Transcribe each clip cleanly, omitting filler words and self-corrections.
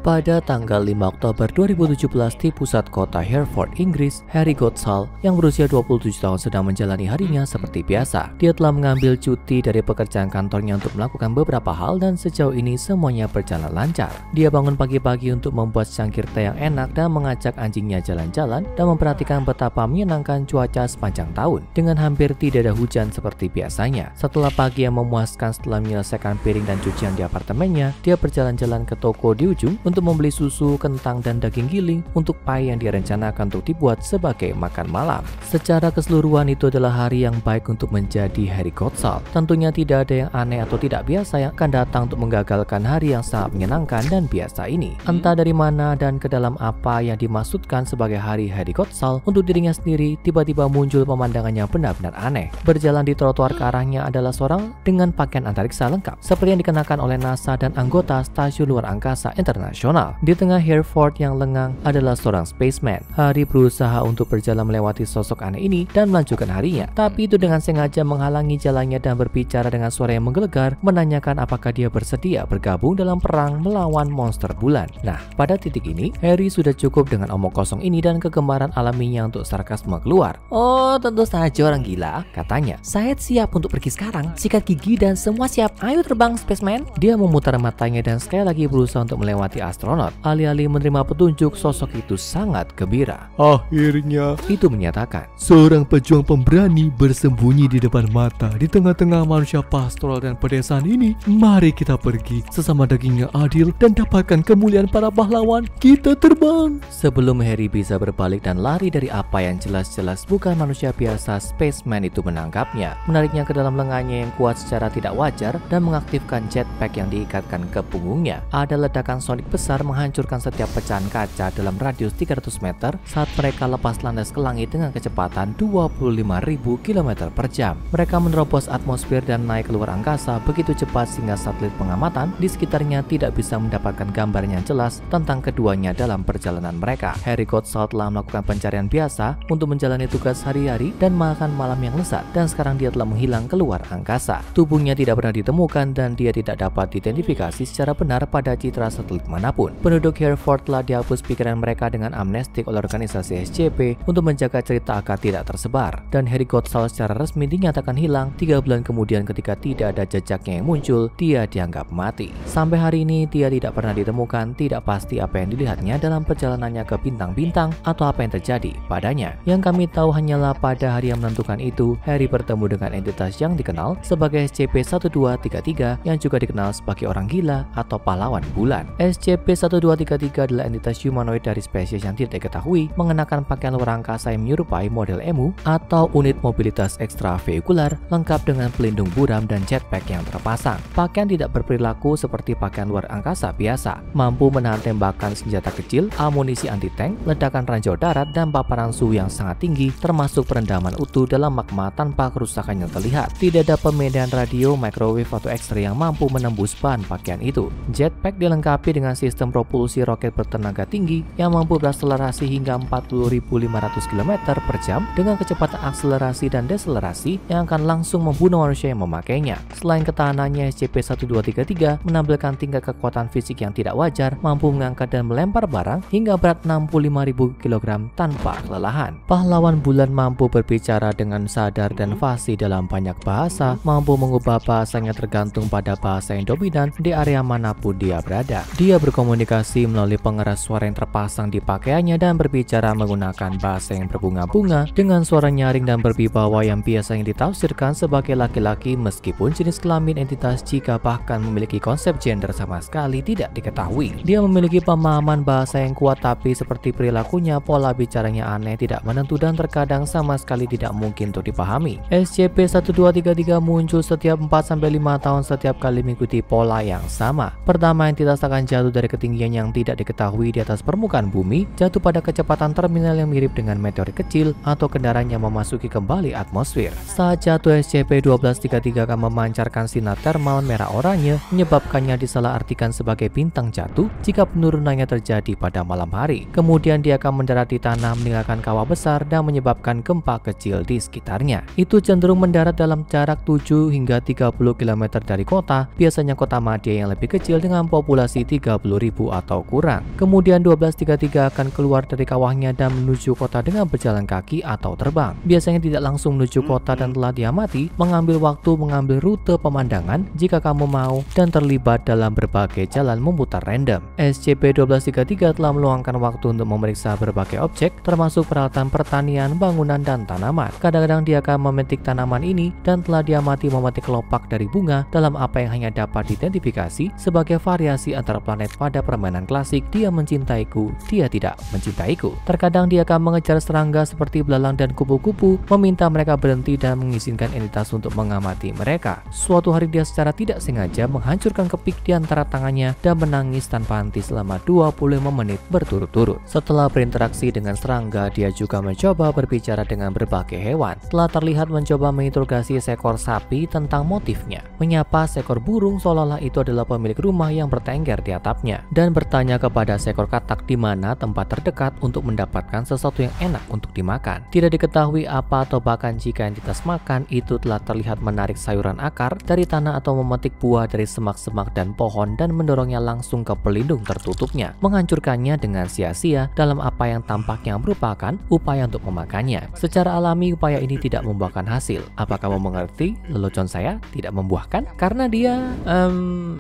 Pada tanggal 5 Oktober 2017 di pusat kota Hereford, Inggris, Harry Goodsall yang berusia 27 tahun sedang menjalani harinya seperti biasa. Dia telah mengambil cuti dari pekerjaan kantornya untuk melakukan beberapa hal dan sejauh ini semuanya berjalan lancar. Dia bangun pagi-pagi untuk membuat secangkir teh yang enak dan mengajak anjingnya jalan-jalan dan memperhatikan betapa menyenangkan cuaca sepanjang tahun dengan hampir tidak ada hujan seperti biasanya. Setelah pagi yang memuaskan setelah menyelesaikan piring dan cucian di apartemennya, dia berjalan-jalan ke toko di ujung untuk membeli susu, kentang, dan daging giling untuk pie yang direncanakan untuk dibuat sebagai makan malam. Secara keseluruhan itu adalah hari yang baik untuk menjadi Harry Goodsall. Tentunya tidak ada yang aneh atau tidak biasa yang akan datang untuk menggagalkan hari yang sangat menyenangkan dan biasa ini. Entah dari mana dan ke dalam apa yang dimaksudkan sebagai hari Harry Goodsall untuk dirinya sendiri, tiba-tiba muncul pemandangan yang benar-benar aneh. Berjalan di trotoar ke arahnya adalah seorang dengan pakaian antariksa lengkap, seperti yang dikenakan oleh NASA dan anggota Stasiun Luar Angkasa Internasional. Di tengah Hereford yang lengang adalah seorang spaceman. Harry berusaha untuk berjalan melewati sosok aneh ini dan melanjutkan harinya, tapi itu dengan sengaja menghalangi jalannya dan berbicara dengan suara yang menggelegar, menanyakan apakah dia bersedia bergabung dalam perang melawan monster bulan. Nah, pada titik ini, Harry sudah cukup dengan omong kosong ini dan kegemaran alaminya untuk sarkasme keluar. "Oh, tentu saja orang gila," katanya. "Saya siap untuk pergi sekarang. Sikat gigi dan semua siap. Ayo terbang, spaceman." Dia memutar matanya dan sekali lagi berusaha untuk melewati astronot. Alih-alih menerima petunjuk, sosok itu sangat gembira. "Akhirnya," itu menyatakan, "seorang pejuang pemberani bersembunyi di depan mata di tengah-tengah manusia pastoral dan pedesaan ini. Mari kita pergi sesama dagingnya adil dan dapatkan kemuliaan para pahlawan. Kita terbang." Sebelum Harry bisa berbalik dan lari dari apa yang jelas-jelas bukan manusia biasa, spaceman itu menangkapnya, menariknya ke dalam lengannya yang kuat secara tidak wajar dan mengaktifkan jetpack yang diikatkan ke punggungnya. Ada ledakan sonik besar menghancurkan setiap pecahan kaca dalam radius 300 meter saat mereka lepas landas ke langit dengan kecepatan 25.000 km per jam. Mereka menerobos atmosfer dan naik keluar angkasa begitu cepat sehingga satelit pengamatan di sekitarnya tidak bisa mendapatkan gambar yang jelas tentang keduanya dalam perjalanan mereka. Harry Goodsall telah melakukan pencarian biasa untuk menjalani tugas hari-hari dan makan malam yang lezat, dan sekarang dia telah menghilang keluar angkasa. Tubuhnya tidak pernah ditemukan dan dia tidak dapat diidentifikasi secara benar pada citra satelit manapun. Penduduk Hereford telah dihapus pikiran mereka dengan amnestik oleh organisasi SCP untuk menjaga cerita agar tidak tersebar, dan Harry Goodsall secara resmi dinyatakan hilang 3 bulan kemudian. Ketika tidak ada jejaknya yang muncul, dia dianggap mati. Sampai hari ini dia tidak pernah ditemukan. Tidak pasti apa yang dilihatnya dalam perjalanannya ke bintang-bintang atau apa yang terjadi padanya. Yang kami tahu hanyalah pada hari yang menentukan itu, Harry bertemu dengan entitas yang dikenal sebagai SCP-1233 yang juga dikenal sebagai orang gila atau pahlawan bulan. SCP-1233 adalah entitas humanoid dari spesies yang tidak diketahui, mengenakan pakaian luar angkasa yang menyerupai model EMU atau unit mobilitas ekstravehikular lengkap dengan pelindung buram dan jetpack yang terpasang. Pakaian tidak berperilaku seperti pakaian luar angkasa biasa, mampu menahan tembakan senjata kecil, amunisi anti-tank, ledakan ranjau darat, dan paparan suhu yang sangat tinggi, termasuk perendaman utuh dalam magma tanpa kerusakan yang terlihat. Tidak ada pemindahan radio, microwave, atau X-ray yang mampu menembus bahan pakaian itu. Jetpack dilengkapi dengan sistem propulsi roket bertenaga tinggi yang mampu berakselerasi hingga 40.500 km per jam dengan kecepatan akselerasi dan deselerasi yang akan langsung membunuh manusia yang memakainya. Selain ketahanannya, SCP-1233 menampilkan tingkat kekuatan fisik yang tidak wajar, mampu mengangkat dan melempar barang hingga berat 65.000 kg tanpa kelelahan. Pahlawan bulan mampu berbicara dengan sadar dan fasih dalam banyak bahasa, mampu mengubah bahasanya tergantung pada bahasa yang dominan di area manapun dia berada. Dia berkomunikasi melalui pengeras suara yang terpasang di pakaiannya dan berbicara menggunakan bahasa yang berbunga-bunga dengan suara nyaring dan berwibawa yang biasanya ditafsirkan sebagai laki-laki meskipun jenis kelamin entitas jika bahkan memiliki konsep gender sama sekali tidak diketahui. Dia memiliki pemahaman bahasa yang kuat, tapi seperti perilakunya, pola bicaranya aneh, tidak menentu, dan terkadang sama sekali tidak mungkin untuk dipahami. SCP-1233 muncul setiap 4-5 tahun setiap kali mengikuti pola yang sama. Pertama, entitas akan jatuh dari ketinggian yang tidak diketahui di atas permukaan bumi, jatuh pada kecepatan terminal yang mirip dengan meteorit kecil atau kendaraan yang memasuki kembali atmosfer. Saat jatuh, SCP-1233 akan memancarkan sinar termal merah oranye, menyebabkannya disalahartikan sebagai bintang jatuh jika penurunannya terjadi pada malam hari. Kemudian dia akan mendarat di tanah, meninggalkan kawah besar dan menyebabkan gempa kecil di sekitarnya. Itu cenderung mendarat dalam jarak 7 hingga 30 km dari kota, biasanya kota madya yang lebih kecil dengan populasi 30 20.000 atau kurang. Kemudian 1233 akan keluar dari kawahnya dan menuju kota dengan berjalan kaki atau terbang. Biasanya tidak langsung menuju kota dan telah diamati, mengambil waktu mengambil rute pemandangan jika kamu mau dan terlibat dalam berbagai jalan memutar random. SCP-1233 telah meluangkan waktu untuk memeriksa berbagai objek termasuk peralatan pertanian, bangunan, dan tanaman. Kadang-kadang dia akan memetik tanaman ini dan telah diamati memetik kelopak dari bunga dalam apa yang hanya dapat diidentifikasi sebagai variasi antara planet pada permainan klasik dia mencintaiku, dia tidak mencintaiku. Terkadang dia akan mengejar serangga seperti belalang dan kupu-kupu, meminta mereka berhenti dan mengizinkan entitas untuk mengamati mereka. Suatu hari dia secara tidak sengaja menghancurkan kepik di antara tangannya dan menangis tanpa henti selama 25 menit berturut-turut. Setelah berinteraksi dengan serangga, dia juga mencoba berbicara dengan berbagai hewan. Telah terlihat mencoba menginterogasi seekor sapi tentang motifnya, menyapa seekor burung seolah-olah itu adalah pemilik rumah yang bertengger di atapnya, dan bertanya kepada seekor katak di mana tempat terdekat untuk mendapatkan sesuatu yang enak untuk dimakan. Tidak diketahui apa atau bahkan jika entitas makan itu telah terlihat menarik sayuran akar dari tanah atau memetik buah dari semak-semak dan pohon dan mendorongnya langsung ke pelindung tertutupnya, menghancurkannya dengan sia-sia dalam apa yang tampaknya merupakan upaya untuk memakannya. Secara alami upaya ini tidak membuahkan hasil. Apa kamu mengerti lelucon saya tidak membuahkan? Karena dia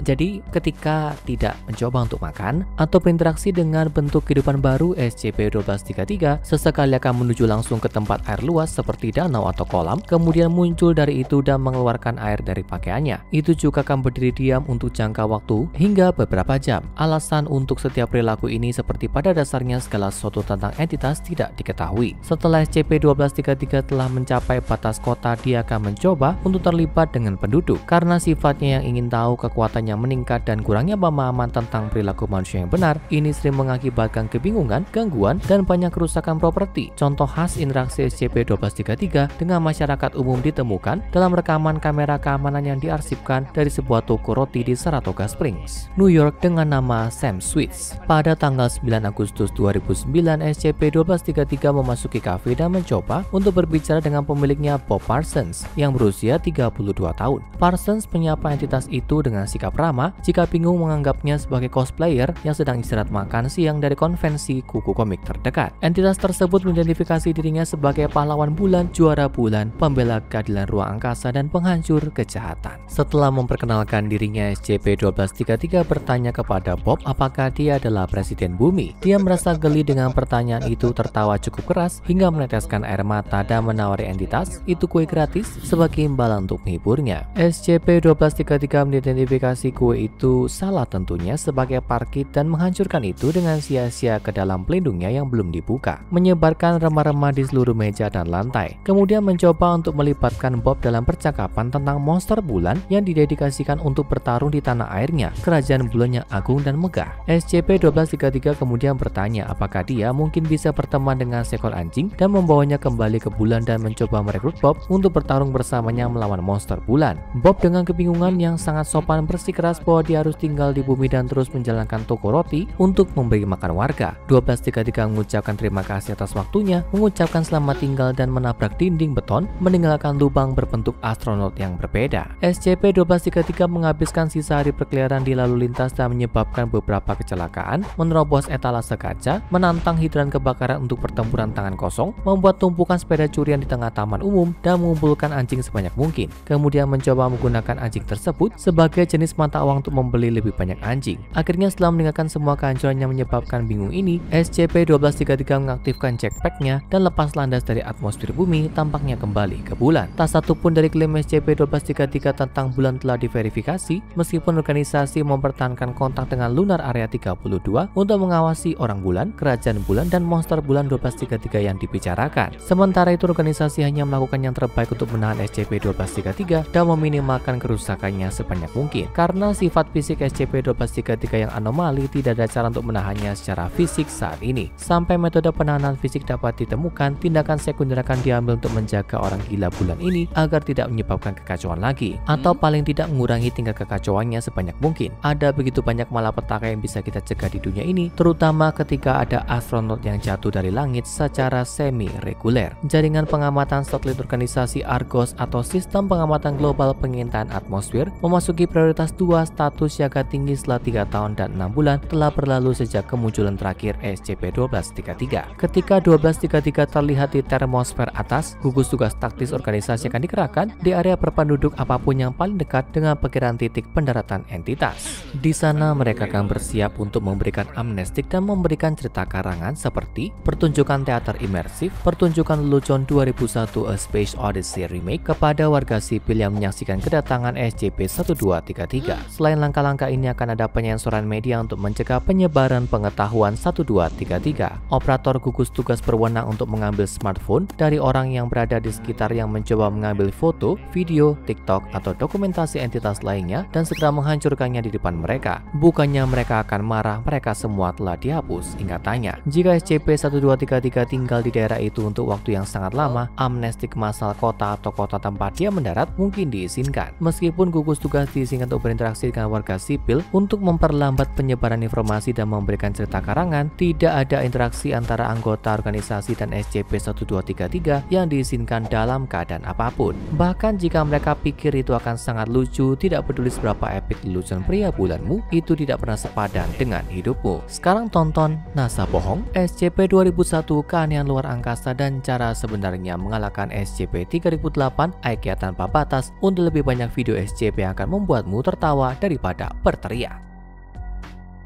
jadi ketika tidak mencoba untuk makan atau berinteraksi dengan bentuk kehidupan baru SCP-1233, sesekali akan menuju langsung ke tempat air luas seperti danau atau kolam, kemudian muncul dari itu dan mengeluarkan air dari pakaiannya. Itu juga akan berdiri diam untuk jangka waktu hingga beberapa jam. Alasan untuk setiap perilaku ini seperti pada dasarnya segala sesuatu tentang entitas tidak diketahui. Setelah SCP-1233 telah mencapai batas kota, dia akan mencoba untuk terlibat dengan penduduk. Karena sifatnya yang ingin tahu, kekuatannya meningkat, dan kurangnya pemahaman tentang perilaku manusia yang benar, ini sering mengakibatkan kebingungan, gangguan, dan banyak kerusakan properti. Contoh khas interaksi SCP-1233 dengan masyarakat umum ditemukan dalam rekaman kamera keamanan yang diarsipkan dari sebuah toko roti di Saratoga Springs, New York dengan nama Sam Sweets. Pada tanggal 9 Agustus 2009, SCP-1233 memasuki kafe dan mencoba untuk berbicara dengan pemiliknya, Bob Parsons, yang berusia 32 tahun. Parsons menyapa entitas itu dengan sikap ramah jika bingung menganggapnya sebagai cosplayer yang sedang istirahat makan siang dari konvensi kuku komik terdekat. Entitas tersebut mengidentifikasi dirinya sebagai pahlawan bulan, juara bulan, pembela keadilan ruang angkasa, dan penghancur kejahatan. Setelah memperkenalkan dirinya, SCP-1233 bertanya kepada Bob apakah dia adalah presiden bumi. Dia merasa geli dengan pertanyaan itu, tertawa cukup keras hingga meneteskan air mata dan menawari entitas itu kue gratis sebagai imbalan untuk menghiburnya. SCP-1233 mengidentifikasi kue itu salah tentunya sebagai parkit dan menghancurkan itu dengan sia-sia ke dalam pelindungnya yang belum dibuka, menyebarkan remah-remah di seluruh meja dan lantai. Kemudian mencoba untuk melibatkan Bob dalam percakapan tentang monster bulan yang didedikasikan untuk bertarung di tanah airnya, kerajaan bulan yang agung dan megah. SCP-1233 kemudian bertanya apakah dia mungkin bisa berteman dengan seekor anjing dan membawanya kembali ke bulan dan mencoba merekrut Bob untuk bertarung bersamanya melawan monster bulan. Bob dengan kebingungan yang sangat sopan bersikeras bahwa dia harus tinggal di bumi dan terus menjalankan toko roti untuk memberi makan warga. 1233 mengucapkan terima kasih atas waktunya, mengucapkan selamat tinggal dan menabrak dinding beton, meninggalkan lubang berbentuk astronot yang berbeda. SCP-1233 menghabiskan sisa hari berkeliaran di lalu lintas dan menyebabkan beberapa kecelakaan, menerobos etalase kaca, menantang hidran kebakaran untuk pertempuran tangan kosong, membuat tumpukan sepeda curian di tengah taman umum, dan mengumpulkan anjing sebanyak mungkin. Kemudian mencoba menggunakan anjing tersebut sebagai jenis mata uang untuk membeli lebih banyak anjing. Akhirnya setelah meninggalkan semua kehancuran yang menyebabkan bingung ini, SCP-1233 mengaktifkan jetpacknya dan lepas landas dari atmosfer bumi, tampaknya kembali ke bulan. Tak satu pun dari klaim SCP-1233 tentang bulan telah diverifikasi, meskipun organisasi mempertahankan kontak dengan Lunar Area 32 untuk mengawasi orang bulan, kerajaan bulan, dan monster bulan 1233 yang dibicarakan. Sementara itu, organisasi hanya melakukan yang terbaik untuk menahan SCP-1233 dan meminimalkan kerusakannya sebanyak mungkin. Karena sifat fisik SCP-1233 yang anomali, tidak ada cara untuk menahannya secara fisik saat ini. Sampai metode penahanan fisik dapat ditemukan, tindakan sekunder akan diambil untuk menjaga orang gila bulan ini agar tidak menyebabkan kekacauan lagi, atau paling tidak mengurangi tingkat kekacauannya sebanyak mungkin. Ada begitu banyak malapetaka yang bisa kita cegah di dunia ini, terutama ketika ada astronot yang jatuh dari langit secara semi-reguler. Jaringan pengamatan satelit organisasi Argos atau sistem pengamatan global pengintaian atmosfer memasuki prioritas 2 status siaga tinggi setelah 3 tahun tahun dan 6 bulan telah berlalu sejak kemunculan terakhir SCP-1233. Ketika 1233 terlihat di termosfer atas, gugus tugas taktis organisasi akan dikerahkan di area perpenduduk apapun yang paling dekat dengan perkiraan titik pendaratan entitas. Di sana mereka akan bersiap untuk memberikan amnestik dan memberikan cerita karangan seperti pertunjukan teater imersif, pertunjukan lelucon 2001 A Space Odyssey Remake kepada warga sipil yang menyaksikan kedatangan SCP-1233. Selain langkah-langkah ini akan ada penyensoran media untuk mencegah penyebaran pengetahuan 1233. Operator gugus tugas berwenang untuk mengambil smartphone dari orang yang berada di sekitar yang mencoba mengambil foto, video, TikTok, atau dokumentasi entitas lainnya dan segera menghancurkannya di depan mereka. Bukannya mereka akan marah, mereka semua telah dihapus ingatannya. Jika SCP-1233 tinggal di daerah itu untuk waktu yang sangat lama, amnestik massal kota atau kota tempat dia mendarat mungkin diizinkan. Meskipun gugus tugas diizinkan untuk berinteraksi dengan warga sipil untuk memperlambat penyebaran informasi dan memberikan cerita karangan, tidak ada interaksi antara anggota organisasi dan SCP-1233 yang diizinkan dalam keadaan apapun. Bahkan jika mereka pikir itu akan sangat lucu, tidak peduli seberapa epic lelucon pria bulanmu, itu tidak pernah sepadan dengan hidupmu. Sekarang tonton NASA Bohong, SCP-2001 Keanehan Luar Angkasa dan cara sebenarnya mengalahkan SCP-3008 IKEA Tanpa Batas untuk lebih banyak video SCP yang akan membuatmu tertawa daripada berteriak.